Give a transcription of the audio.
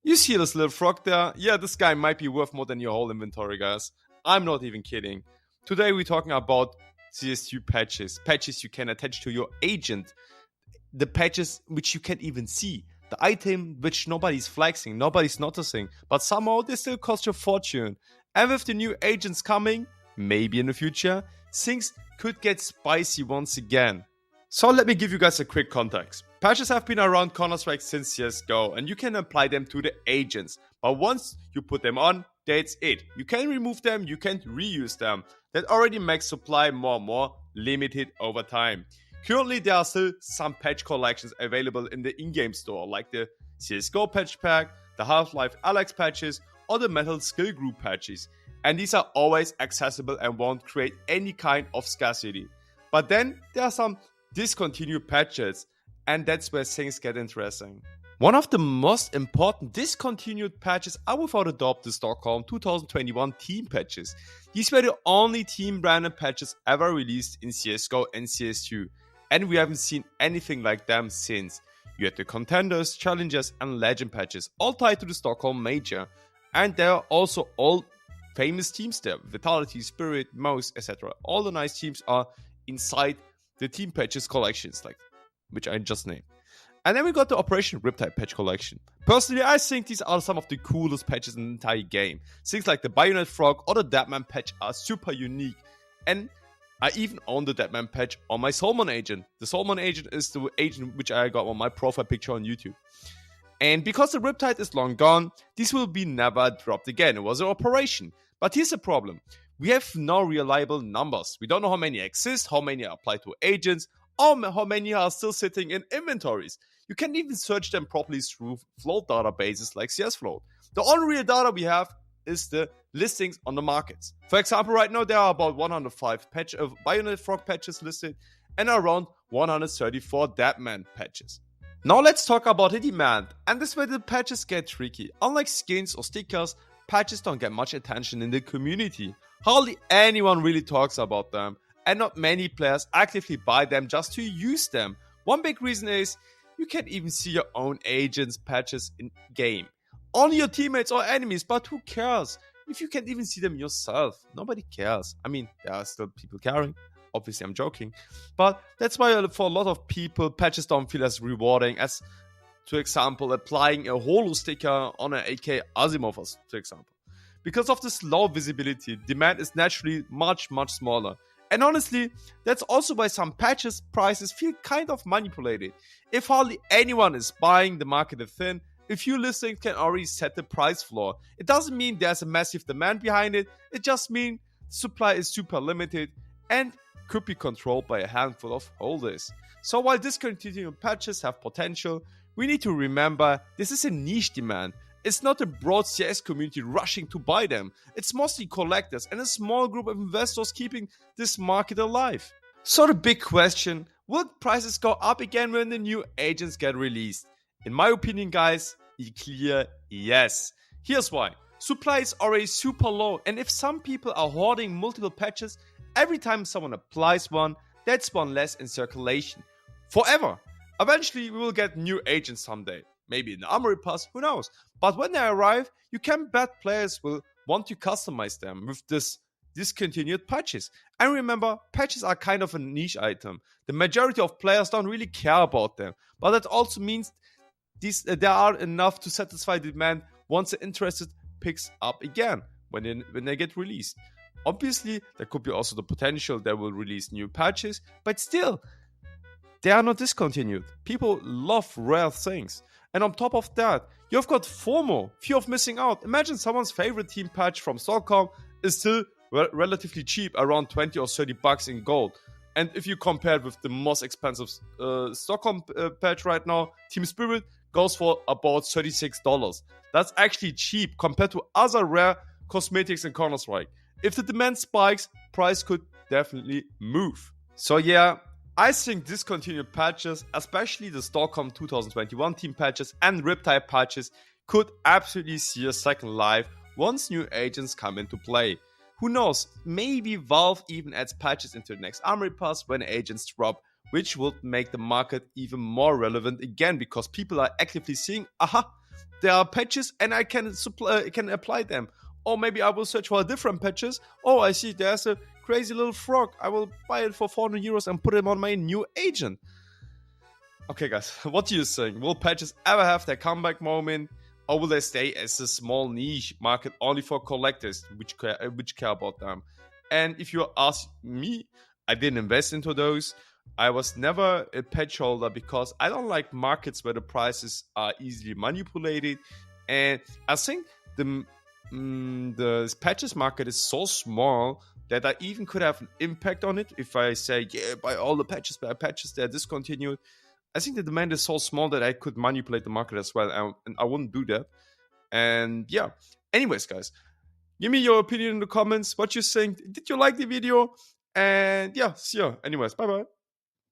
You see this little frog there? Yeah, this guy might be worth more than your whole inventory, guys. I'm not even kidding. Today we're talking about CS2 patches. Patches you can attach to your agent. The patches which you can't even see. The item which nobody's flexing, nobody's noticing. But somehow they still cost you a fortune. And with the new agents coming, maybe in the future, things could get spicy once again. So let me give you guys a quick context. Patches have been around Counter-Strike since CSGO, and you can apply them to the agents. But once you put them on, that's it. You can remove them, you can reuse them. That already makes supply more and more limited over time. Currently, there are still some patch collections available in the in-game store, like the CSGO patch pack, the Half-Life Alyx patches, or the Metal Skill Group patches. And these are always accessible and won't create any kind of scarcity. But then there are some discontinued patches, and that's where things get interesting. One of the most important discontinued patches are without a doubt the Stockholm 2021 team patches. These were the only team branded patches ever released in CSGO and CS2, and we haven't seen anything like them since. You had the contenders, challengers, and legend patches, all tied to the Stockholm major, and there are also all famous teams there: Vitality, Spirit, Mouse, etc. All the nice teams are inside the team patches collections, like which I just named. And then we got the Operation Riptide patch collection. Personally, I think these are some of the coolest patches in the entire game. Things like the Bayonet Frog or the Deadman patch are super unique. And I even own the Deadman patch on my Solomon agent. The Solomon agent is the agent which I got on my profile picture on YouTube. And because the Riptide is long gone, this will be never dropped again. It was an operation. But here's the problem. We have no reliable numbers. We don't know how many exist, how many are applied to agents, or how many are still sitting in inventories. You can't even search them properly through float databases like CS Float. The only real data we have is the listings on the markets. For example, right now there are about 105 Bayonet Frog patches listed and around 134 Deadman patches. Now let's talk about the demand, and this is where the patches get tricky. Unlike skins or stickers, patches don't get much attention in the community. Hardly anyone really talks about them, and not many players actively buy them just to use them. One big reason is you can't even see your own agents' patches in game. Only your teammates or enemies, but who cares? If you can't even see them yourself, nobody cares. I mean, there are still people caring. Obviously, I'm joking. But that's why for a lot of people, patches don't feel as rewarding as, for example, applying a holo sticker on an AK Asimov, for example. Because of this low visibility, demand is naturally much, much smaller. And honestly, that's also why some patches prices feel kind of manipulated. If hardly anyone is buying, the market is thin. A few listings can already set the price floor. It doesn't mean there's a massive demand behind it. It just means supply is super limited and could be controlled by a handful of holders. So while discontinued patches have potential, we need to remember this is a niche demand. It's not a broad CS community rushing to buy them. It's mostly collectors and a small group of investors keeping this market alive. So the big question, will prices go up again when the new agents get released? In my opinion, guys, a clear yes. Here's why. Supply is already super low, and if some people are hoarding multiple patches, every time someone applies one, that's one less in circulation. Forever. Eventually, we will get new agents someday. Maybe in the Armory Pass, who knows? But when they arrive, you can bet players will want to customize them with this discontinued patches. And remember, patches are kind of a niche item. The majority of players don't really care about them. But that also means there are enough to satisfy demand once the interest picks up again when they get released. Obviously, there could be also the potential they will release new patches, but still, they are not discontinued. People love rare things. And on top of that, you've got FOMO, fear of missing out. Imagine someone's favorite team patch from Stockholm is still relatively cheap, around 20 or 30 bucks in gold. And if you compare it with the most expensive Stockholm patch right now, Team Spirit goes for about $36. That's actually cheap compared to other rare cosmetics in Counter-Strike. If the demand spikes, price could definitely move. So yeah, I think discontinued patches, especially the Stockholm 2021 team patches and Riptide patches, could absolutely see a second life once new agents come into play. Who knows, maybe Valve even adds patches into the next Armory Pass when agents drop, which would make the market even more relevant again because people are actively seeing, aha, there are patches and I can apply them. Or maybe I will search for different patches. Oh, I see there's a crazy little frog. I will buy it for 400 euros and put it on my new agent. Okay, guys, what do you think? Will patches ever have their comeback moment? Or will they stay as a small niche market only for collectors which care about them? And if you ask me, I didn't invest into those. I was never a patch holder because I don't like markets where the prices are easily manipulated. And I think the patches market is so small that I even could have an impact on it if I say, yeah, buy all the patches, they're discontinued. I think the demand is so small that I could manipulate the market as well, and I wouldn't do that. And yeah, anyways, guys, give me your opinion in the comments. What you think? Did you like the video? And yeah, see ya. Anyways, bye bye.